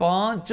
5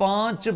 5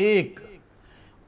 1,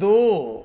2,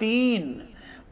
3,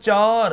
4,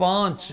5,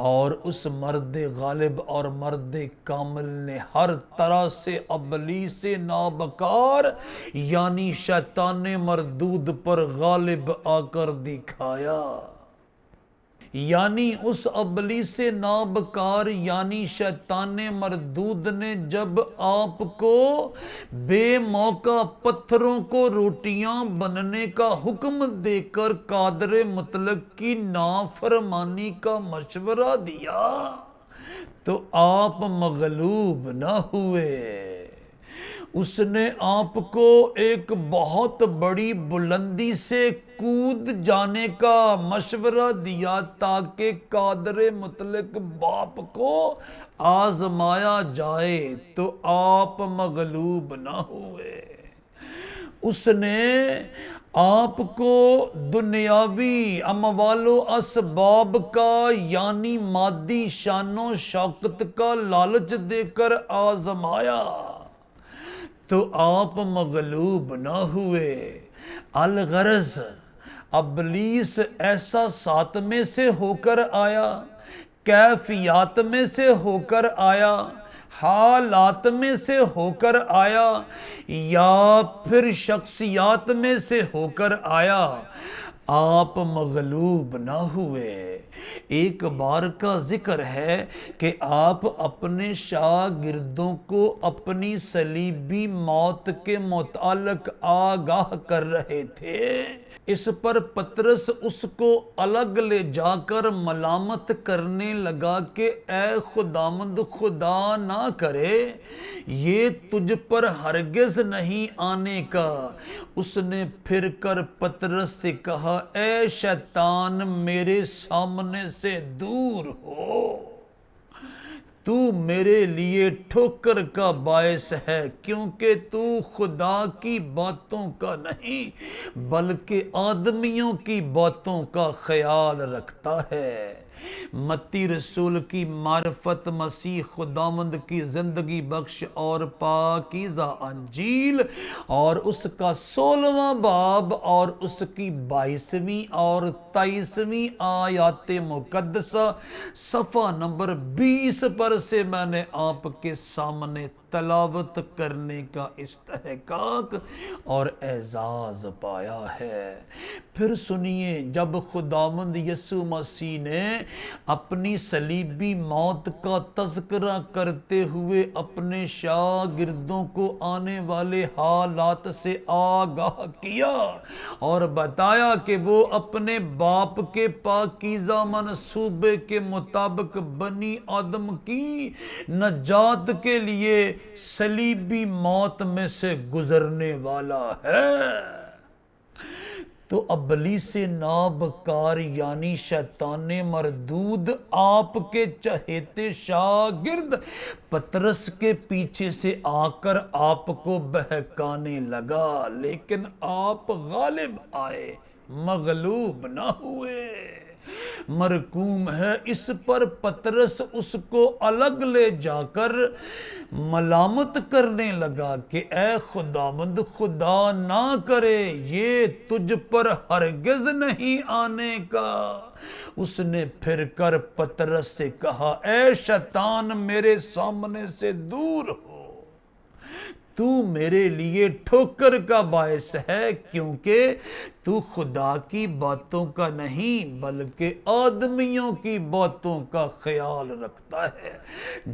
اور اس مرد غالب اور مرد کامل نے ہر طرح سے ابلیس نابکار یعنی شیطان مردود پر غالب آ کر دکھایا۔ یعنی اس ابلیس نابکار یعنی شیطان مردود نے جب آپ کو بے موقع پتھروں کو روٹیاں بننے کا حکم دے کر قادر مطلق کی نافرمانی کا مشورہ دیا تو آپ مغلوب نہ ہوئے۔ اس نے آپ کو ایک بہت بڑی بلندی سے کود جانے کا مشورہ دیا تاکہ قادر مطلق باپ کو آزمایا جائے تو آپ مغلوب نہ ہوئے۔ اس نے آپ کو دنیاوی اموال و اسباب کا یعنی مادی شان و شوکت کا لالچ دے کر آزمایا تو آپ مغلوب نہ ہوئے۔ الغرض ابلیس احساسات میں سے ہو کر آیا، کیفیات میں سے ہو کر آیا، حالات میں سے ہو کر آیا یا پھر شخصیات میں سے ہو کر آیا، آپ مغلوب نہ ہوئے۔ ایک بار کا ذکر ہے کہ آپ اپنے شاگردوں کو اپنی صلیبی موت کے متعلق آگاہ کر رہے تھے۔ اس پر پطرس اس کو الگ لے جا کر ملامت کرنے لگا کہ اے خداوند، خدا نہ کرے یہ تجھ پر ہرگز نہیں آنے کا۔ اس نے پھر کر پطرس سے کہا، اے شیطان میرے سامنے سے دور ہو، تو میرے لیے ٹھوکر کا باعث ہے، کیونکہ تو خدا کی باتوں کا نہیں بلکہ آدمیوں کی باتوں کا خیال رکھتا ہے۔ متی رسول کی معرفت مسیح خداوند کی زندگی بخش اور پاکیزہ انجیل اور اس کا 16واں باب اور اس کی 22ویں اور 23ویں آیات مقدسہ صفحہ نمبر 20 پر سے میں نے آپ کے سامنے تلاوت کرنے کا استحقاق اور اعزاز پایا ہے۔ پھر سنیے، جب خداوند یسوع مسیح نے اپنی صلیبی موت کا تذکرہ کرتے ہوئے اپنے شاگردوں کو آنے والے حالات سے آگاہ کیا اور بتایا کہ وہ اپنے باپ کے پاکیزہ منصوبے کے مطابق بنی آدم کی نجات کے لیے صلیبی موت میں سے گزرنے والا ہے، تو ابلیس نابکار یعنی شیطان مردود آپ کے چہیتے شاگرد پطرس کے پیچھے سے آ کر آپ کو بہکانے لگا، لیکن آپ غالب آئے، مغلوب نہ ہوئے۔ مرقوم ہے، اس پر پطرس اس کو الگ لے جا کر ملامت کرنے لگا کہ اے خداوند، خدا نہ کرے یہ تجھ پر ہرگز نہیں آنے کا۔ اس نے پھر کر پطرس سے کہا، اے شیطان میرے سامنے سے دور ہو، تو میرے لیے ٹھوکر کا باعث ہے، کیونکہ تو خدا کی باتوں کا نہیں بلکہ آدمیوں کی باتوں کا خیال رکھتا ہے۔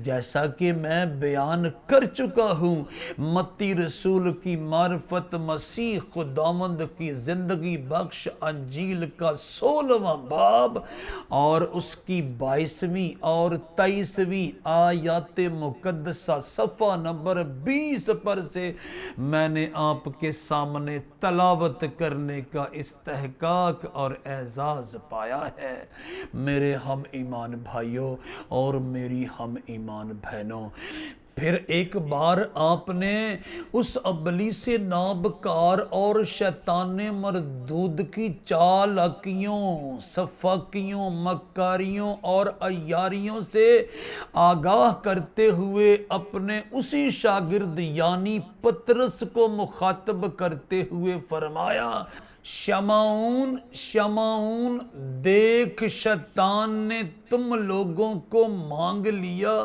جیسا کہ میں بیان کر چکا ہوں، متی رسول کی معرفت مسیح خداوند کی زندگی بخش انجیل کا 16واں باب اور اس کی 22ویں اور 23ویں آیات مقدسہ صفحہ نمبر 20 پر سے میں نے آپ کے سامنے تلاوت کرنے کا استحقاق اور اعزاز پایا ہے۔ میرے ہم ایمان بھائیوں اور میری ہم ایمان بہنوں، پھر ایک بار آپ نے اس ابلیس نابکار اور شیطان مردود کی چالاکیوں، سفاکیوں، مکاریوں اور عیاریوں سے آگاہ کرتے ہوئے اپنے اسی شاگرد یعنی پطرس کو مخاطب کرتے ہوئے فرمایا، شمعون شمعون دیکھ شیطان نے تم لوگوں کو مانگ لیا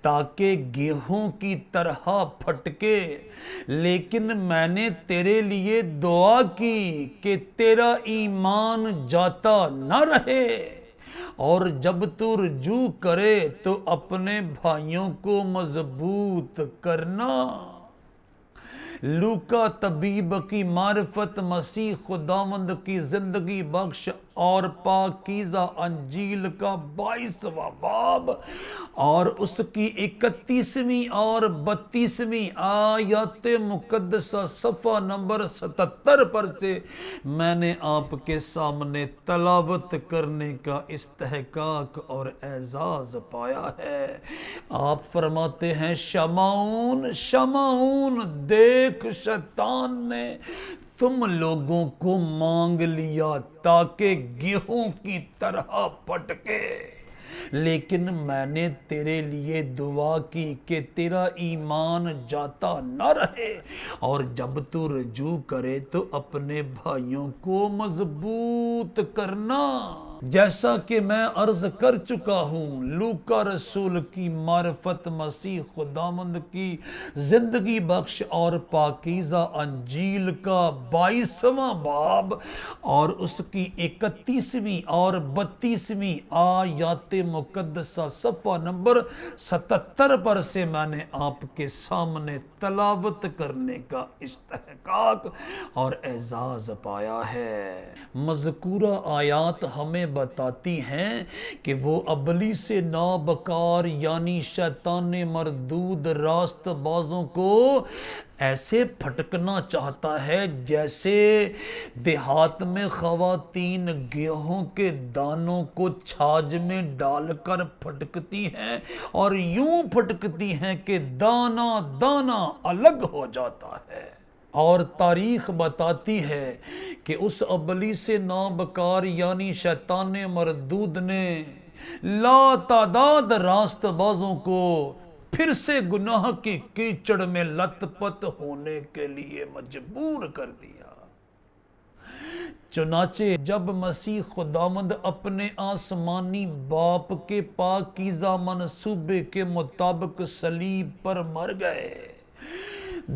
تاکہ گیہوں کی طرح پھٹکے، لیکن میں نے تیرے لیے دعا کی کہ تیرا ایمان جاتا نہ رہے، اور جب تو رجوع کرے تو اپنے بھائیوں کو مضبوط کرنا۔ لوکا طبیب کی معرفت، مسیح خداوند کی زندگی بخش اور پاکیزہ انجیل کا 22واں باب اور اس کی 31ویں اور 32ویں آیات مقدسہ صفحہ نمبر 77 پر سے میں نے آپ کے سامنے تلاوت کرنے کا استحقاق اور اعزاز پایا ہے۔ آپ فرماتے ہیں شمعون شمعون دیکھ شیطان نے تم لوگوں کو مانگ لیا تاکہ گیہوں کی طرح پھٹکے، لیکن میں نے تیرے لیے دعا کی کہ تیرا ایمان جاتا نہ رہے، اور جب تو رجوع کرے تو اپنے بھائیوں کو مضبوط کرنا۔ جیسا کہ میں عرض کر چکا ہوں، لوکا رسول کی معرفت، مسیح خداوند کی زندگی بخش اور پاکیزہ انجیل کا 22واں باب اور اس کی 31ویں اور 32ویں آیات مقدسہ صفحہ نمبر 77 پر سے میں نے آپ کے سامنے تلاوت کرنے کا استحقاق اور اعزاز پایا ہے۔ مذکورہ آیات ہمیں بتاتی ہیں کہ وہ ابلیس نابکار یعنی شیطان مردود راست بازوں کو ایسے پھٹکنا چاہتا ہے جیسے دیہات میں خواتین گیہوں کے دانوں کو چھاج میں ڈال کر پھٹکتی ہیں، اور یوں پھٹکتی ہیں کہ دانہ دانہ الگ ہو جاتا ہے۔ اور تاریخ بتاتی ہے کہ اس ابلیس نابکار یعنی شیطان مردود نے لا تعداد راست بازوں کو پھر سے گناہ کی کیچڑ میں لت پت ہونے کے لیے مجبور کر دیا۔ چنانچہ جب مسیح خداوند اپنے آسمانی باپ کے پاکیزہ منصوبے کے مطابق صلیب پر مر گئے،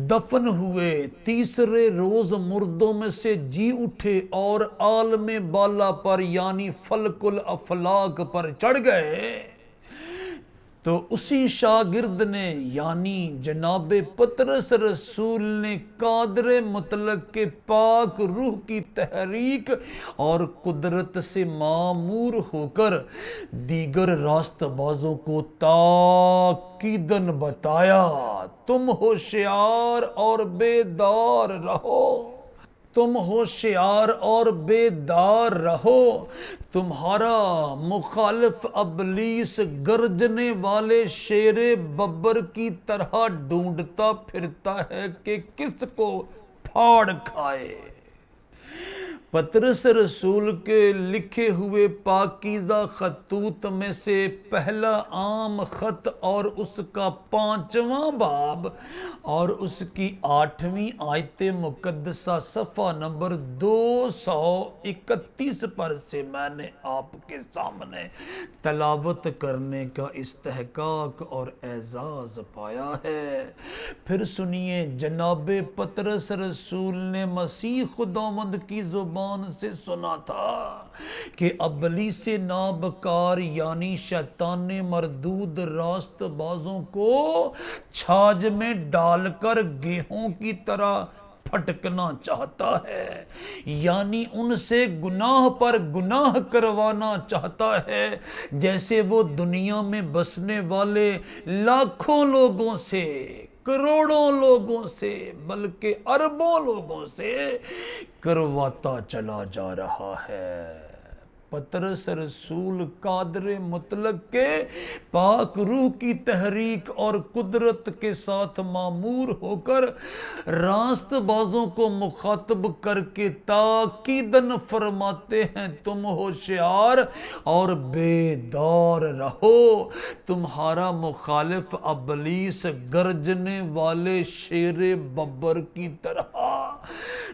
دفن ہوئے، تیسرے روز مردوں میں سے جی اٹھے اور عالم بالا پر یعنی فلک الافلاک پر چڑھ گئے، تو اسی شاگرد نے یعنی جناب پطرس رسول نے قادر مطلق کے پاک روح کی تحریک اور قدرت سے معمور ہو کر دیگر راست بازوں کو تاکیدن بتایا، تم ہوشیار اور بیدار رہو، تم ہوشیار اور بیدار رہو، تمہارا مخالف ابلیس گرجنے والے شیر ببر کی طرح ڈھونڈتا پھرتا ہے کہ کس کو پھاڑ کھائے۔ پطرس رسول کے لکھے ہوئے پاکیزہ خطوط میں سے پہلا عام خط اور اس کا 5واں باب اور اس کی 8ویں آیت مقدسہ صفحہ نمبر 231 پر سے میں نے آپ کے سامنے تلاوت کرنے کا استحقاق اور اعزاز پایا ہے۔ پھر سنیے، جناب پطرس رسول نے مسیح خداوند کی زبان سے سنا تھا کہ ابلیس نابکار یعنی شیطان مردود راست بازوں کو چھاج میں ڈال کر گیہوں کی طرح پھٹکنا چاہتا ہے، یعنی ان سے گناہ پر گناہ کروانا چاہتا ہے، جیسے وہ دنیا میں بسنے والے لاکھوں لوگوں سے، کروڑوں لوگوں سے، بلکہ اربوں لوگوں سے کرواتا چلا جا رہا ہے۔ پطرس رسول قادر مطلق کے پاک روح کی تحریک اور قدرت کے ساتھ معمور ہو کر راست بازوں کو مخاطب کر کے تاکیدن فرماتے ہیں، تم ہوشیار اور بیدار رہو، تمہارا مخالف ابلیس گرجنے والے شیر ببر کی طرح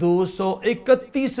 231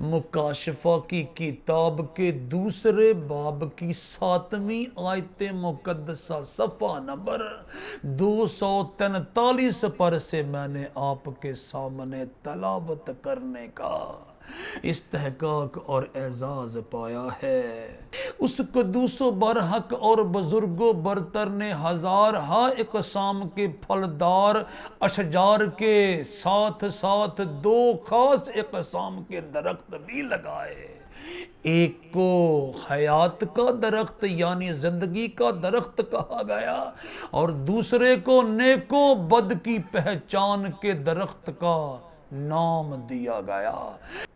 مکاشفہ کی کتاب کے دوسرے باب کی 7ویں آیت مقدسہ صفحہ نمبر 243 پر سے میں نے آپ کے سامنے تلاوت کرنے کا استحقاق اور اعزاز پایا ہے۔ اس قدوس و برحق اور بزرگ و برتر نے ہزارہا اقسام کے پھلدار اشجار کے ساتھ ساتھ 2 خاص اقسام کے درخت بھی لگائے۔ ایک کو حیات کا درخت یعنی زندگی کا درخت کہا گیا، اور دوسرے کو نیک و بد کی پہچان کے درخت کا نام دیا گیا۔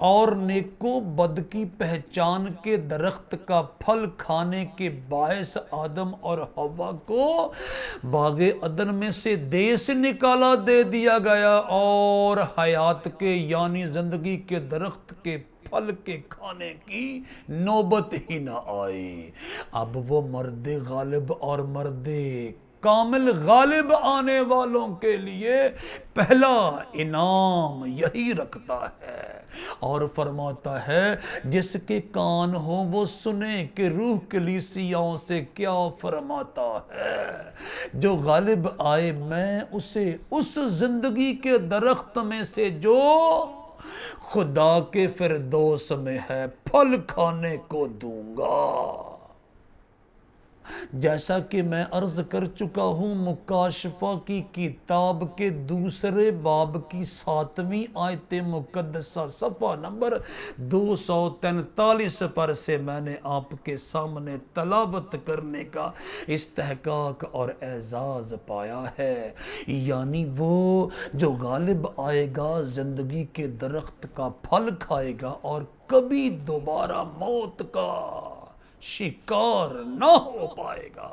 اور نیک و بد کی پہچان کے درخت کا پھل کھانے کے باعث آدم اور حوا کو باغ عدن میں سے دیس نکالا دے دیا گیا، اور حیات کے یعنی زندگی کے درخت کے پھل کے کھانے کی نوبت ہی نہ آئی۔ اب وہ مرد غالب اور مرد کامل غالب آنے والوں کے لیے پہلا انعام یہی رکھتا ہے، اور فرماتا ہے جس کے کان ہو وہ سنے کہ روح کلیسیاؤں سے کیا فرماتا ہے۔ جو غالب آئے میں اسے اس زندگی کے درخت میں سے جو خدا کے فردوس میں ہے پھل کھانے کو دوں گا۔ جیسا کہ میں عرض کر چکا ہوں، مکاشفہ کی کتاب کے دوسرے باب کی 7ویں آیت مقدسہ صفحہ نمبر 243 پر سے میں نے آپ کے سامنے تلاوت کرنے کا استحقاق اور اعزاز پایا ہے، یعنی وہ جو غالب آئے گا زندگی کے درخت کا پھل کھائے گا اور کبھی دوبارہ موت کا شکار نہ ہو پائے گا۔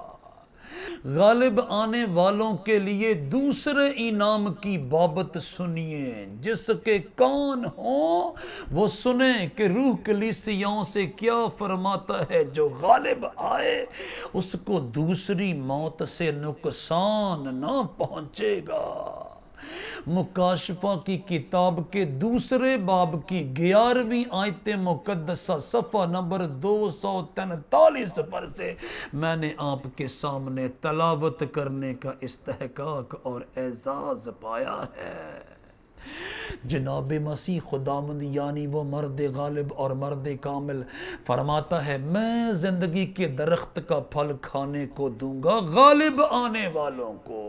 غالب آنے والوں کے لیے دوسرے انعام کی بابت سنیے۔ جس کے کان ہوں وہ سنیں کہ روح کلیسیاؤں سے کیا فرماتا ہے۔ جو غالب آئے اس کو دوسری موت سے نقصان نہ پہنچے گا۔ مکاشفہ کی کتاب کے دوسرے باب کی 11ویں آیت مقدسہ صفحہ نمبر 243 پر سے میں نے آپ کے سامنے تلاوت کرنے کا استحقاق اور اعزاز پایا ہے۔ جناب مسیح خداوند یعنی وہ مرد غالب اور مرد کامل فرماتا ہے میں زندگی کے درخت کا پھل کھانے کو دوں گا غالب آنے والوں کو۔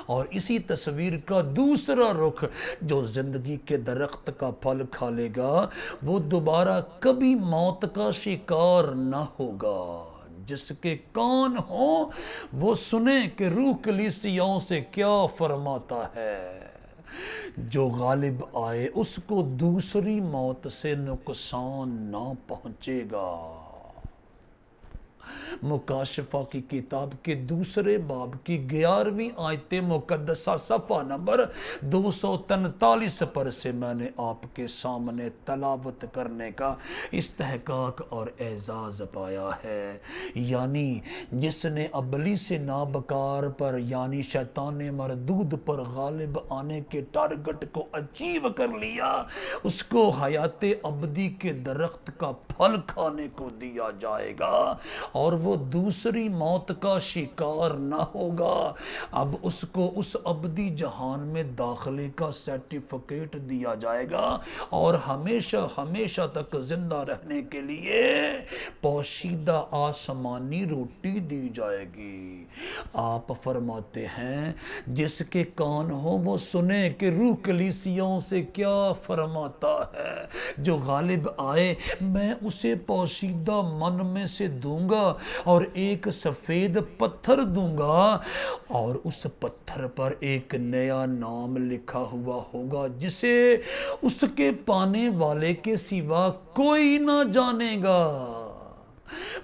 اور اسی تصویر کا دوسرا رخ، جو زندگی کے درخت کا پھل کھا لے گا وہ دوبارہ کبھی موت کا شکار نہ ہوگا۔ جس کے کان ہوں وہ سنیں کہ روح کلیسیاؤں سے کیا فرماتا ہے۔ جو غالب آئے اس کو دوسری موت سے نقصان نہ پہنچے گا۔ مکاشفہ کی کتاب کے دوسرے باب کی 11ویں آیت مقدسہ صفحہ نمبر 243 پر سے میں نے آپ کے سامنے تلاوت کرنے کا استحقاق اور اعزاز پایا ہے، یعنی جس نے ابلیس نابکار پر یعنی شیطان مردود پر غالب آنے کے ٹارگٹ کو اچیو کر لیا، اس کو حیات ابدی کے درخت کا پھل کھانے کو دیا جائے گا اور وہ دوسری موت کا شکار نہ ہوگا۔ اب اس کو اس ابدی جہان میں داخلے کا سرٹیفکیٹ دیا جائے گا اور ہمیشہ ہمیشہ تک زندہ رہنے کے لیے پوشیدہ آسمانی روٹی دی جائے گی۔ آپ فرماتے ہیں جس کے کان ہو وہ سنے کہ روح کلیسیوں سے کیا فرماتا ہے۔ جو غالب آئے میں اسے پوشیدہ من میں سے دوں گا اور ایک سفید پتھر دوں گا، اور اس پتھر پر ایک نیا نام لکھا ہوا ہوگا جسے اس کے پانے والے کے سوا کوئی نہ جانے گا۔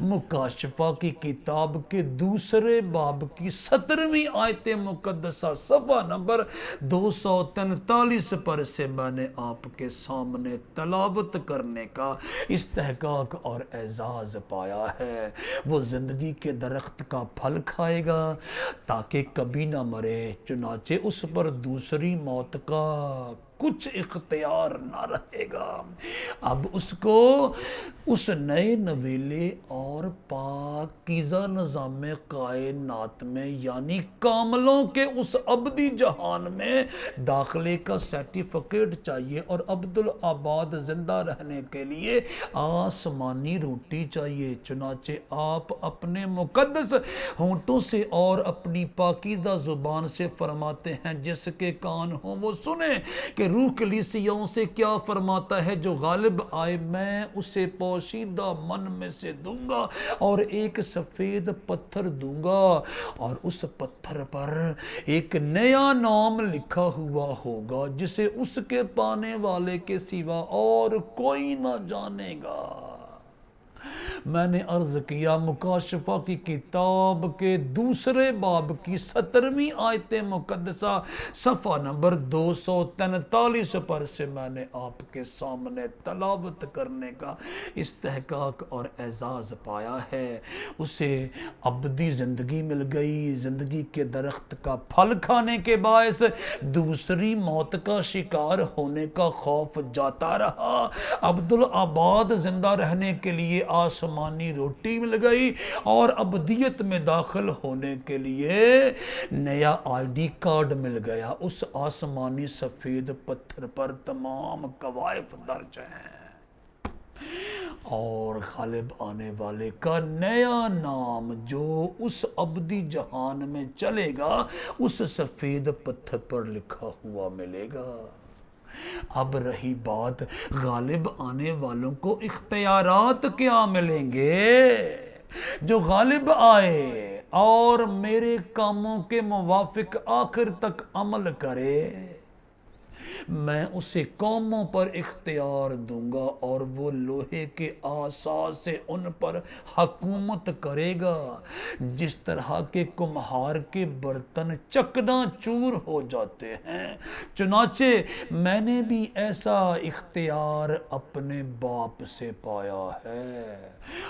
مکاشفہ کی کتاب کے دوسرے باب کی 17ویں آیت مقدسہ صفحہ نمبر 243 پر سے میں نے آپ کے سامنے تلاوت کرنے کا استحقاق اور اعزاز پایا ہے۔ وہ زندگی کے درخت کا پھل کھائے گا تاکہ کبھی نہ مرے، چنانچہ اس پر دوسری موت کا کچھ اختیار نہ رہے گا۔ اب اس کو اس نئے نویلے اور پاکیزہ نظام کائنات میں یعنی کاملوں کے اس ابدی جہان میں داخلے کا سرٹیفکیٹ چاہیے، اور عبدالآباد زندہ رہنے کے لیے آسمانی روٹی چاہیے۔ چنانچہ آپ اپنے مقدس ہونٹوں سے اور اپنی پاکیزہ زبان سے فرماتے ہیں، جس کے کان ہوں وہ سنیں کہ روح کلیسیوں سے کیا فرماتا ہے، جو غالب آئے میں اسے پوشیدہ من میں سے دوں گا اور ایک سفید پتھر دوں گا، اور اس پتھر پر ایک نیا نام لکھا ہوا ہوگا جسے اس کے پانے والے کے سوا اور کوئی نہ جانے گا۔ میں نے عرض کیا مکاشفہ کی کتاب کے دوسرے باب کی 17ویں آیت مقدسہ صفحہ نمبر 243 پر سے میں نے آپ کے سامنے تلاوت کرنے کا استحقاق اور اعزاز پایا ہے۔ اسے ابدی زندگی مل گئی، زندگی کے درخت کا پھل کھانے کے باعث دوسری موت کا شکار ہونے کا خوف جاتا رہا۔ عبدالآباد زندہ رہنے کے لیے آسمانی روٹی مل گئی، اور ابدیت میں داخل ہونے کے لیے نیا آئی ڈی کارڈ مل گیا۔ اس آسمانی سفید پتھر پر تمام کوائف درج ہیں، اور غالب آنے والے کا نیا نام جو اس ابدی جہان میں چلے گا اس سفید پتھر پر لکھا ہوا ملے گا۔ اب رہی بات غالب آنے والوں کو اختیارات کیا ملیں گے؟ جو غالب آئے اور میرے کاموں کے موافق آخر تک عمل کرے، میں اسے قوموں پر اختیار دوں گا، اور وہ لوہے کے آسا سے ان پر حکومت کرے گا، جس طرح کے کمہار کے برتن چکنا چور ہو جاتے ہیں۔ چنانچہ میں نے بھی ایسا اختیار اپنے باپ سے پایا ہے،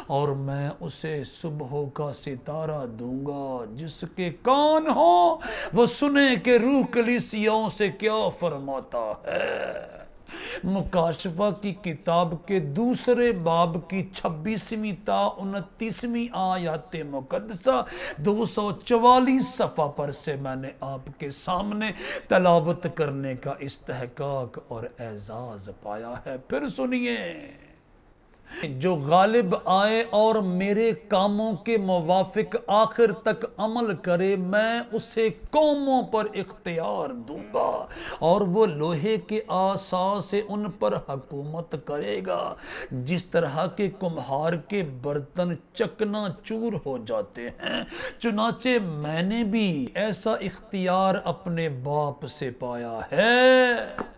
اور میں اسے صبح کا ستارہ دوں گا۔ جس کے کان ہوں وہ سنے کہ روح کلیسیوں سے کیا فرماتا ہے۔ مکاشفہ کی کتاب کے دوسرے باب کی 26ویں تا 29ویں آیات مقدسہ 244 صفحہ پر سے میں نے آپ کے سامنے تلاوت کرنے کا استحقاق اور اعزاز پایا ہے۔ پھر سنیے، جو غالب آئے اور میرے کاموں کے موافق آخر تک عمل کرے، میں اسے قوموں پر اختیار دوں گا، اور وہ لوہے کے آسا سے ان پر حکومت کرے گا، جس طرح کے کمہار کے برتن چکنا چور ہو جاتے ہیں۔ چنانچہ میں نے بھی ایسا اختیار اپنے باپ سے پایا ہے،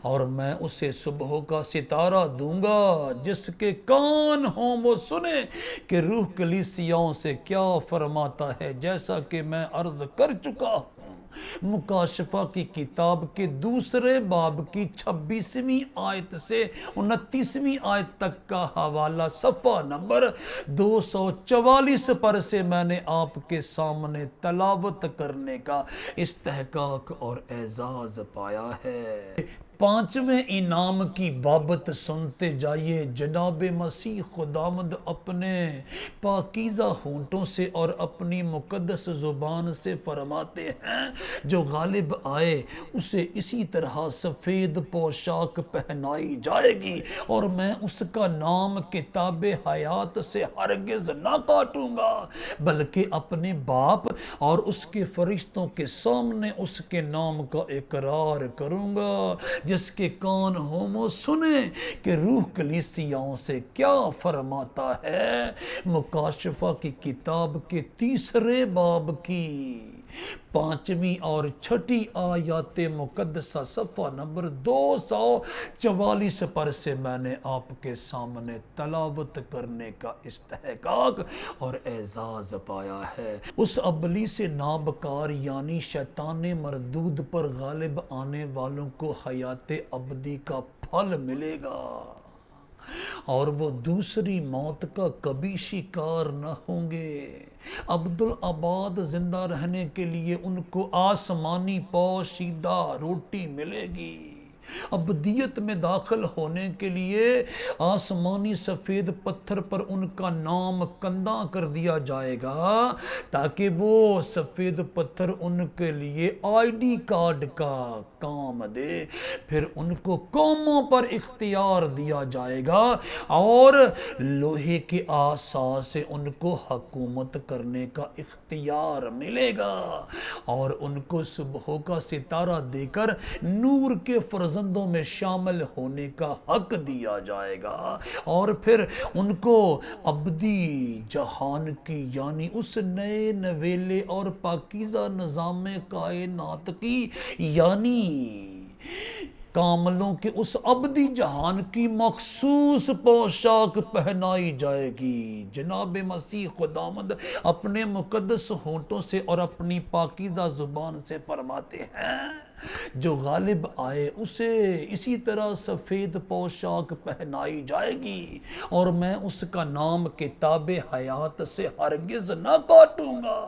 اور میں اسے صبح کا ستارہ دوں گا۔ جس کے کان ہوں وہ سنے کہ روح کلیسیوں سے کیا فرماتا ہے، جیسا کہ میں عرض کر چکا ہوں۔ مکاشفہ کی کتاب کے دوسرے باب کی 26ویں آیت سے 29ویں آیت تک کا حوالہ صفحہ نمبر 244 پر سے میں نے آپ کے سامنے تلاوت کرنے کا استحقاق اور اعزاز پایا ہے۔ 5ویں انعام کی بابت سنتے جائیے۔ جناب مسیح خداوند اپنے پاکیزہ ہونٹوں سے اور اپنی مقدس زبان سے فرماتے ہیں، جو غالب آئے اسے اسی طرح سفید پوشاک پہنائی جائے گی، اور میں اس کا نام کتاب حیات سے ہرگز نہ کاٹوں گا، بلکہ اپنے باپ اور اس کے فرشتوں کے سامنے اس کے نام کا اقرار کروں گا۔ جس کے کان ہوں وہ سنیں کہ روح کلیسیوں سے کیا فرماتا ہے۔ مکاشفہ کی کتاب کے تیسرے باب کی 5ویں اور 6ٹھی آیات مقدسہ صفحہ نمبر 244 پر سے میں نے آپ کے سامنے تلاوت کرنے کا استحقاق اور اعزاز پایا ہے۔ اس ابلیس نابکار یعنی شیطان مردود پر غالب آنے والوں کو حیات ابدی کا پھل ملے گا، اور وہ دوسری موت کا کبھی شکار نہ ہوں گے۔ عبدالآباد زندہ رہنے کے لیے ان کو آسمانی پوشیدہ روٹی ملے گی، ابدیت میں داخل ہونے کے لیے آسمانی سفید پتھر پر ان کا نام کندہ کر دیا جائے گا، تاکہ وہ سفید پتھر ان کے لیے آئی ڈی کارڈ کا کام دے۔ پھر ان کو قوموں پر اختیار دیا جائے گا اور لوہے کے عصا سے ان کو حکومت کرنے کا اختیار ملے گا، اور ان کو صبح کا ستارہ دے کر نور کے فرزندوں میں شامل ہونے کا حق دیا جائے گا، اور پھر ان کو ابدی جہان کی یعنی اس نئے نویلے اور پاکیزہ نظام کائنات کی یعنی کاملوں کے اس ابدی جہان کی مخصوص پوشاک پہنائی جائے گی۔ جناب مسیح خداوند اپنے مقدس ہونٹوں سے اور اپنی پاکیزہ زبان سے فرماتے ہیں، جو غالب آئے اسے اسی طرح سفید پوشاک پہنائی جائے گی، اور میں اس کا نام کتاب حیات سے ہرگز نہ کاٹوں گا،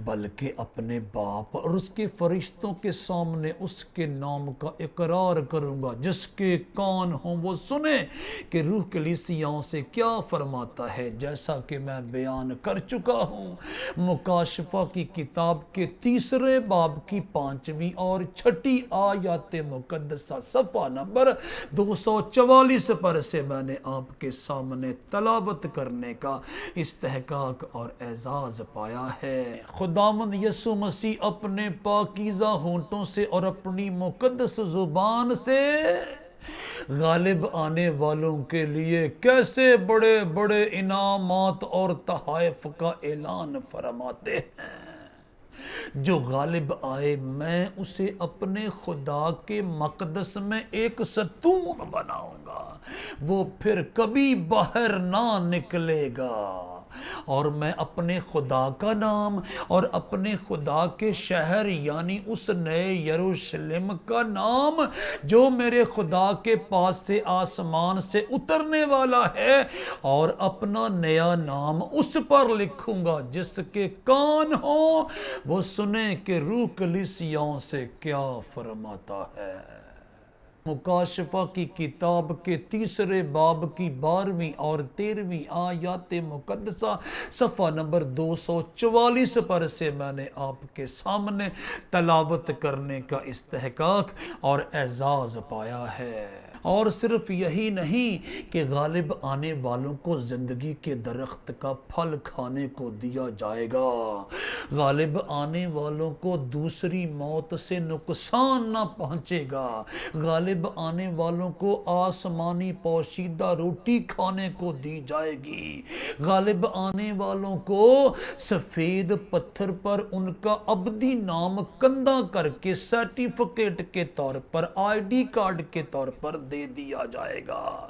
بلکہ اپنے باپ اور اس کے فرشتوں کے سامنے اس کے نام کا اقرار کروں گا۔ جس کے کان ہوں وہ سنیں کہ روح کلیسیاؤں سے کیا فرماتا ہے، جیسا کہ میں بیان کر چکا ہوں۔ مکاشفہ کی کتاب کے 3 باب کی 5ویں اور 6 آیات مقدسہ صفحہ نمبر 244 پر سے میں نے آپ کے سامنے تلاوت کرنے کا استحقاق اور اعزاز پایا ہے۔ خداوند یسوع مسیح اپنے پاکیزہ ہونٹوں سے اور اپنی مقدس زبان سے غالب آنے والوں کے لیے کیسے بڑے بڑے انعامات اور تحائف کا اعلان فرماتے ہیں۔ جو غالب آئے میں اسے اپنے خدا کے مقدس میں ایک ستون بناؤں گا، وہ پھر کبھی باہر نہ نکلے گا، اور میں اپنے خدا کا نام اور اپنے خدا کے شہر یعنی اس نئے یروشلم کا نام جو میرے خدا کے پاس سے آسمان سے اترنے والا ہے، اور اپنا نیا نام اس پر لکھوں گا۔ جس کے کان ہوں وہ سنیں کہ روح کلیسیاؤں سے کیا فرماتا ہے۔ مکاشفہ کی کتاب کے 3 باب کی 12ویں اور 13ویں آیات مقدسہ صفحہ نمبر 244 پر سے میں نے آپ کے سامنے تلاوت کرنے کا استحقاق اور اعزاز پایا ہے۔ اور صرف یہی نہیں کہ غالب آنے والوں کو زندگی کے درخت کا پھل کھانے کو دیا جائے گا، غالب آنے والوں کو دوسری موت سے نقصان نہ پہنچے گا، غالب آنے والوں کو آسمانی پوشیدہ روٹی کھانے کو دی جائے گی، غالب آنے والوں کو سفید پتھر پر ان کا ابدی نام کندہ کر کے سرٹیفکیٹ کے طور پر آئی ڈی کارڈ کے طور پر دے دیا جائے گا،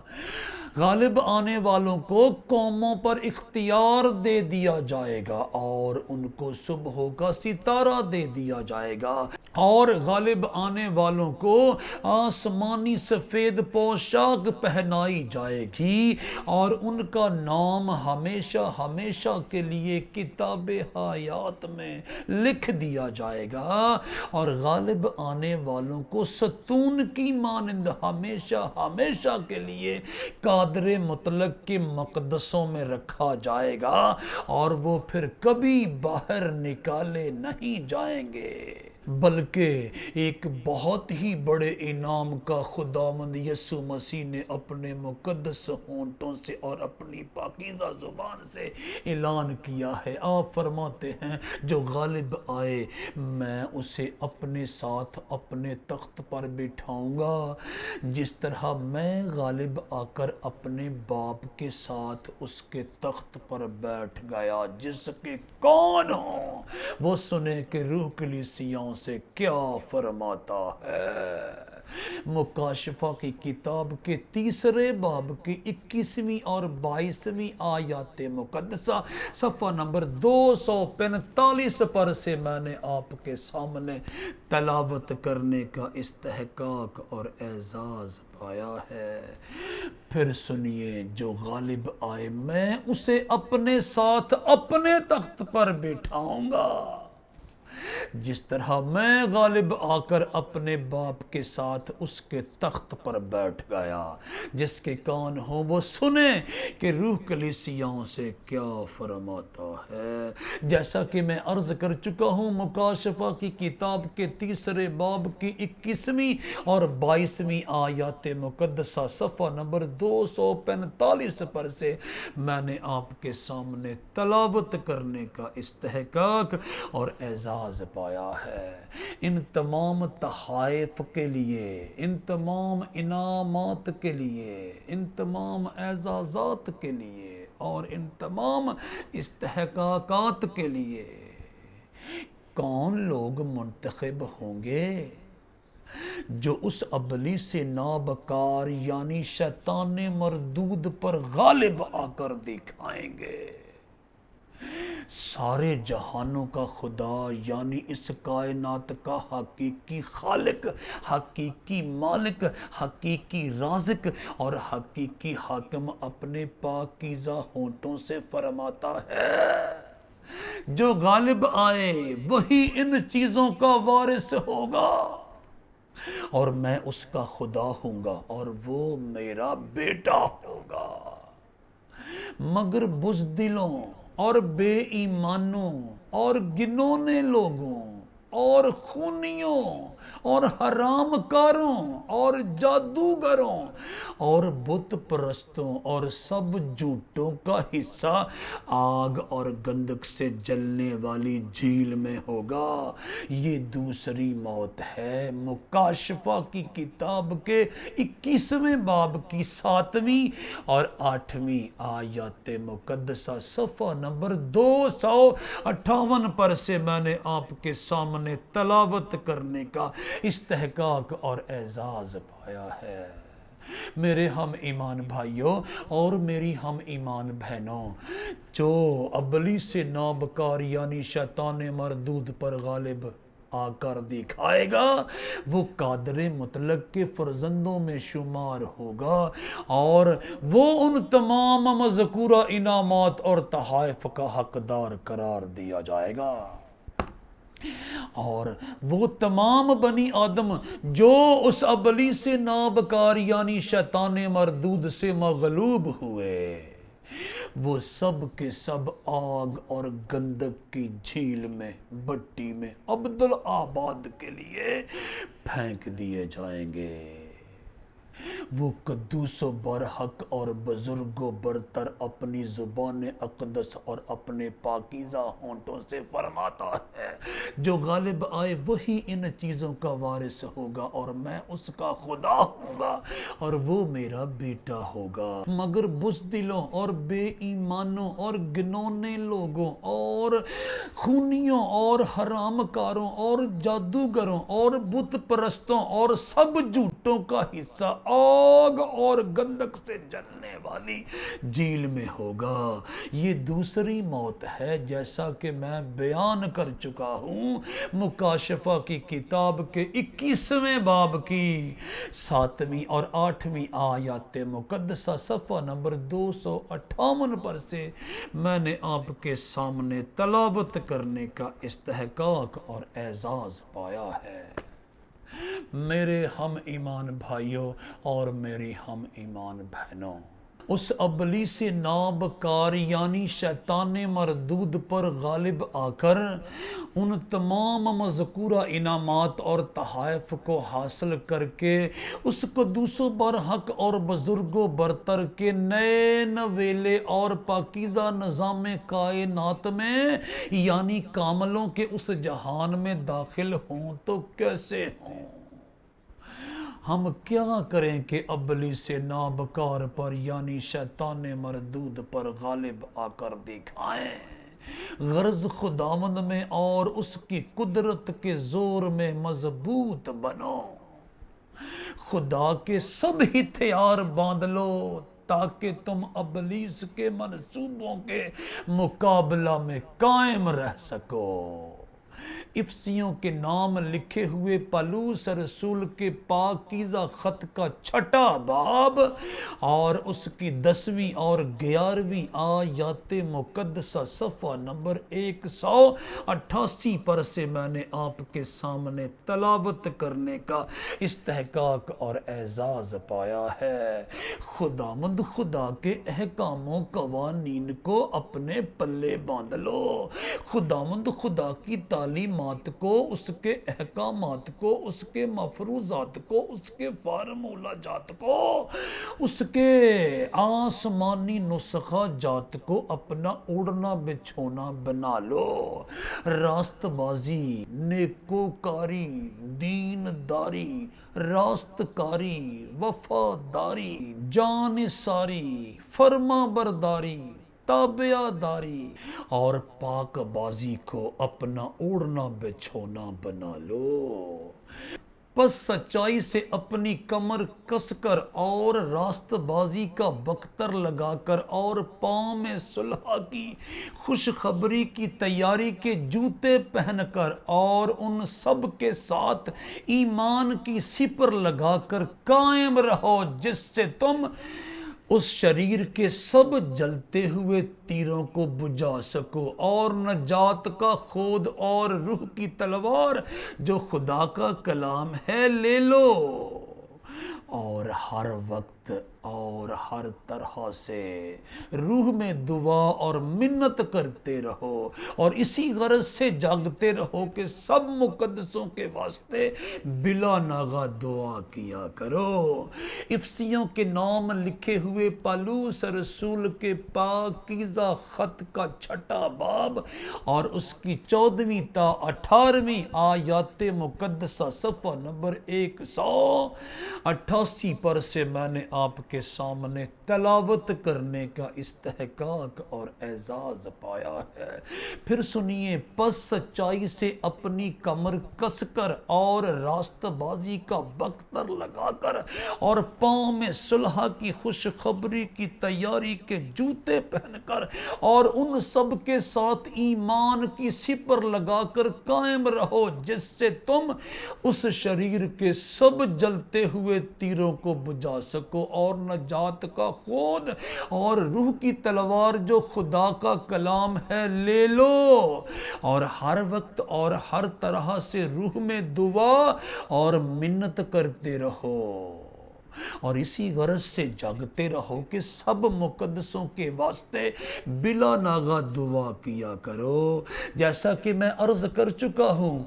غالب آنے والوں کو قوموں پر اختیار دے دیا جائے گا، اور ان کو صبح کا ستارہ دے دیا جائے گا، اور غالب آنے والوں کو آسمانی سفید پوشاک پہنائی جائے گی، اور ان کا نام ہمیشہ ہمیشہ کے لیے کتاب حیات میں لکھ دیا جائے گا، اور غالب آنے والوں کو ستون کی مانند ہمیشہ ہمیشہ کے لیے قادر مطلق کے مقدسوں میں رکھا جائے گا، اور وہ پھر کبھی باہر نکالے نہیں جائیں گے، بلکہ ایک بہت ہی بڑے انعام کا خداوند یسوع مسیح نے اپنے مقدس ہونٹوں سے اور اپنی پاکیزہ زبان سے اعلان کیا ہے۔ آپ فرماتے ہیں جو غالب آئے میں اسے اپنے ساتھ اپنے تخت پر بٹھاؤں گا، جس طرح میں غالب آ کر اپنے باپ کے ساتھ اس کے تخت پر بیٹھ گیا۔ جس کے کان ہوں وہ سنے کہ روح کلیسیاؤں سے کیا فرماتا ہے۔ مکاشفہ کی کتاب کے 3 باب کی 21ویں اور 22ویں آیات مقدسہ صفحہ نمبر 245 پر سے میں نے آپ کے سامنے تلاوت کرنے کا استحقاق اور اعزاز پایا ہے۔ پھر سنیے جو غالب آئے میں اسے اپنے ساتھ اپنے تخت پر بٹھاؤں گا، جس طرح میں غالب آ کر اپنے باپ کے ساتھ اس کے تخت پر بیٹھ گیا۔ جس کے کان ہوں وہ سنیں کہ روح کلیسیاؤں سے کیا فرماتا ہے۔ جیسا کہ میں عرض کر چکا ہوں، مکاشفہ کی کتاب کے 3 باب کی 21ویں اور 22ویں آیات مقدسہ صفحہ نمبر 245 پر سے میں نے آپ کے سامنے تلاوت کرنے کا استحقاق اور اعزاز پایا ہے۔ ان تمام تحائف کے لیے، ان تمام انعامات کے لیے، ان تمام اعزازات کے لیے اور ان تمام استحقاقات کے لیے کون لوگ منتخب ہوں گے؟ جو اس ابلیس نابکار یعنی شیطان مردود پر غالب آ کر دکھائیں گے۔ سارے جہانوں کا خدا یعنی اس کائنات کا حقیقی خالق، حقیقی مالک، حقیقی رازق اور حقیقی حاکم اپنے پاکیزہ ہونٹوں سے فرماتا ہے، جو غالب آئے وہی ان چیزوں کا وارث ہوگا، اور میں اس کا خدا ہوں گا اور وہ میرا بیٹا ہوگا۔ مگر بزدلوں اور بے ایمانوں اور گنونے لوگوں اور خونیوں اور حرام کاروں اور جادوگروں اور بت پرستوں اور سب جھوٹوں کا حصہ آگ اور گندک سے جلنے والی جھیل میں ہوگا۔ یہ دوسری موت ہے۔ مکاشفہ کی کتاب کے 21ویں باب کی 7ویں اور 8ویں آیات مقدسہ صفحہ نمبر 258 پر سے میں نے آپ کے سامنے تلاوت کرنے کا استحقاق اور اعزاز پایا ہے۔ میرے ہم ایمان بھائیوں اور میری ہم ایمان بہنوں، جو ابلیس نابکار یعنی شیطان مردود پر غالب آ کر دکھائے گا، وہ قادر مطلق کے فرزندوں میں شمار ہوگا اور وہ ان تمام مذکورہ انعامات اور تحائف کا حقدار قرار دیا جائے گا۔ اور وہ تمام بنی آدم جو اس ابلیس نابکار یعنی شیطان مردود سے مغلوب ہوئے، وہ سب کے سب آگ اور گندک کی جھیل میں، بٹی میں ابدالآباد کے لیے پھینک دیے جائیں گے۔ وہ قدوس و برحق اور بزرگ و برتر اپنی زبان اقدس اور اپنے پاکیزہ ہونٹوں سے فرماتا ہے، جو غالب آئے وہی ان چیزوں کا وارث ہوگا اور میں اس کا خدا ہوں گا اور وہ میرا بیٹا ہوگا۔ مگر بزدلوں اور بے ایمانوں اور گنونے لوگوں اور خونیوں اور حرام کاروں اور جادوگروں اور بت پرستوں اور سب جھوٹوں کا حصہ آگ اور گندک سے جلنے والی جھیل میں ہوگا۔ یہ دوسری موت ہے، جیسا کہ میں بیان کر چکا ہوں۔ مکاشفہ کی کتاب کے 21ویں باب کی 7ویں اور 8ویں آیات مقدسہ صفحہ نمبر 258 پر سے میں نے آپ کے سامنے تلاوت کرنے کا استحقاق اور اعزاز پایا ہے۔ میرے ہم ایمان بھائیوں اور میری ہم ایمان بہنوں، اس ابلیس نابکار یعنی شیطان مردود پر غالب آ کر ان تمام مذکورہ انعامات اور تحائف کو حاصل کر کے اس قدوس و برحق اور بزرگ و برتر کے نئے نویلے اور پاکیزہ نظام کائنات میں یعنی کاملوں کے اس جہان میں داخل ہوں تو کیسے ہوں؟ ہم کیا کریں کہ ابلیس نابکار پر یعنی شیطان مردود پر غالب آ کر دکھائیں؟ غرض خداوند میں اور اس کی قدرت کے زور میں مضبوط بنو، خدا کے سب ہتھیار باندھ لو تاکہ تم ابلیس کے منصوبوں کے مقابلہ میں قائم رہ سکو۔ افسیوں کے نام لکھے ہوئے پالوس رسول کے پاکیزہ خط کا 6واں باب اور اس کی 10ویں اور 11ویں آیات مقدسہ صفحہ نمبر 188 پر سے میں نے آپ کے سامنے تلاوت کرنے کا استحقاق اور اعزاز پایا ہے۔ خداوند خدا کے احکام و قوانین کو اپنے پلے باندھ لو، خداوند خدا کی تعلیمات کو، اس کے احکامات کو، اس کے مفروضات کو، اس کے فارمولہ جات کو، اس کے آسمانی نسخہ جات کو اپنا اڑنا بچھونا بنا لو۔ راست بازی، نیکوکاری، دینداری، راست کاری، وفاداری، جانثاری، فرما برداری، تابعہ داری اور پاک بازی کو اپنا اوڑھنا بچھونا بنا لو۔ پس سچائی سے اپنی کمر کس کر اور راست بازی کا بختر لگا کر اور پاؤں میں صلح کی خوشخبری کی تیاری کے جوتے پہن کر اور ان سب کے ساتھ ایمان کی سپر لگا کر قائم رہو، جس سے تم اس شریر کے سب جلتے ہوئے تیروں کو بجھا سکو اور نجات کا خود اور روح کی تلوار جو خدا کا کلام ہے لے لو، اور ہر وقت اور ہر طرح سے روح میں دعا اور منت کرتے رہو اور اسی غرض سے جاگتے رہو کہ سب مقدسوں کے واسطے بلا ناغہ دعا کیا کرو۔ افسیوں کے نام لکھے ہوئے پالوس رسول کے پاکیزہ خط کا 6واں باب اور اس کی 14ویں تا 18ویں آیات مقدسہ صفحہ نمبر 188 پر سے میں نے آپ کے سامنے تلاوت کرنے کا استحقاق اور اعزاز پایا ہے۔ پھر سنیے، پس سچائی سے اپنی کمر کس کر اور راست بازی کا بختر لگا کر اور پاؤں میں صلح کی خوشخبری کی تیاری کے جوتے پہن کر اور ان سب کے ساتھ ایمان کی سپر لگا کر قائم رہو، جس سے تم اس شریر کے سب جلتے ہوئے تیروں کو بجھا سکو اور نجات کا خود اور روح کی تلوار جو خدا کا کلام ہے لے لو، اور ہر وقت اور ہر طرح سے روح میں دعا اور منت کرتے رہو اور اسی غرض سے جاگتے رہو کہ سب مقدسوں کے واسطے بلا ناغہ دعا کیا کرو۔ جیسا کہ میں عرض کر چکا ہوں،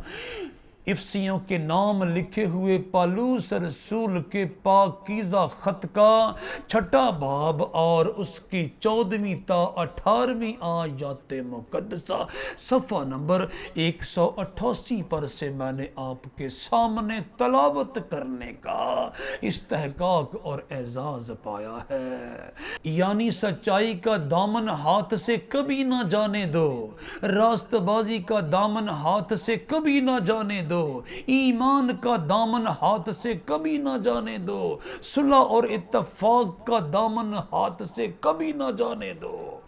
افسیوں کے نام لکھے ہوئے پالوس رسول کے پاکیزہ خط کا 6واں باب اور اس کی 14ویں تا 18ویں آیات مقدسہ صفحہ نمبر 188 پر سے میں نے آپ کے سامنے تلاوت کرنے کا استحقاق اور اعزاز پایا ہے۔ یعنی سچائی کا دامن ہاتھ سے کبھی نہ جانے دو، راست بازی کا دامن ہاتھ سے کبھی نہ جانے دو، ایمان کا دامن ہاتھ سے کبھی نہ جانے دو، صلح اور اتفاق کا دامن ہاتھ سے کبھی نہ جانے دو،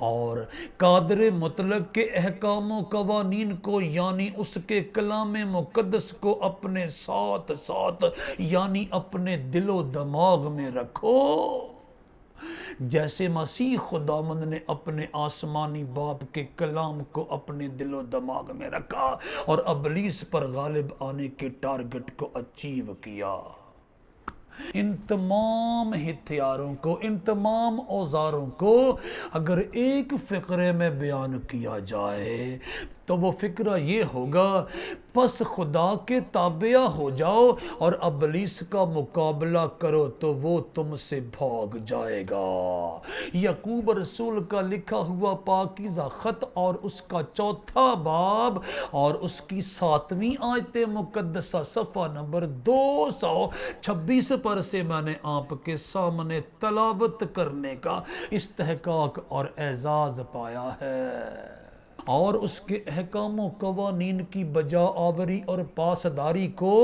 اور قادر مطلق کے احکام و قوانین کو یعنی اس کے کلام مقدس کو اپنے ساتھ ساتھ یعنی اپنے دل و دماغ میں رکھو، جیسے مسیح خداوند نے اپنے آسمانی باپ کے کلام کو اپنے دل و دماغ میں رکھا اور ابلیس پر غالب آنے کے ٹارگٹ کو اچیو کیا۔ ان تمام ہتھیاروں کو، ان تمام اوزاروں کو اگر ایک فقرے میں بیان کیا جائے تو وہ فقرہ یہ ہوگا، پس خدا کے تابع ہو جاؤ اور ابلیس کا مقابلہ کرو تو وہ تم سے بھاگ جائے گا۔ یعقوب رسول کا لکھا ہوا پاکیزہ خط اور اس کا 4واں باب اور اس کی 7ویں آیت مقدسہ صفحہ نمبر 226 پر سے میں نے آپ کے سامنے تلاوت کرنے کا استحقاق اور اعزاز پایا ہے، اور اس کے احکام و قوانین کی بجا آوری اور پاسداری کو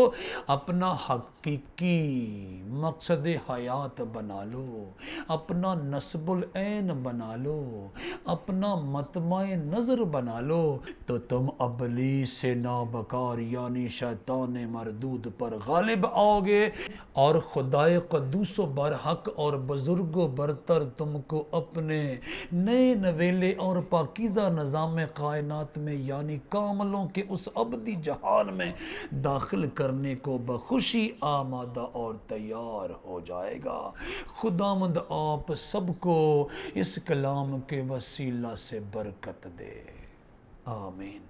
اپنا حق حقیقی مقصد حیات بنا لو، اپنا نصب العین بنا لو، اپنا مطمع نظر بنا لو، تو تم ابلیس سے نابکار یعنی شیطان مردود پر غالب آؤ گے، اور خدائے قدوس و برحق اور بزرگ و برتر تم کو اپنے نئے نویلے اور پاکیزہ نظام کائنات میں یعنی کاملوں کے اس ابدی جہان میں داخل کرنے کو بخوشی آمادہ اور تیار ہو جائے گا۔ خداوند آپ سب کو اس کلام کے وسیلہ سے برکت دے، آمین۔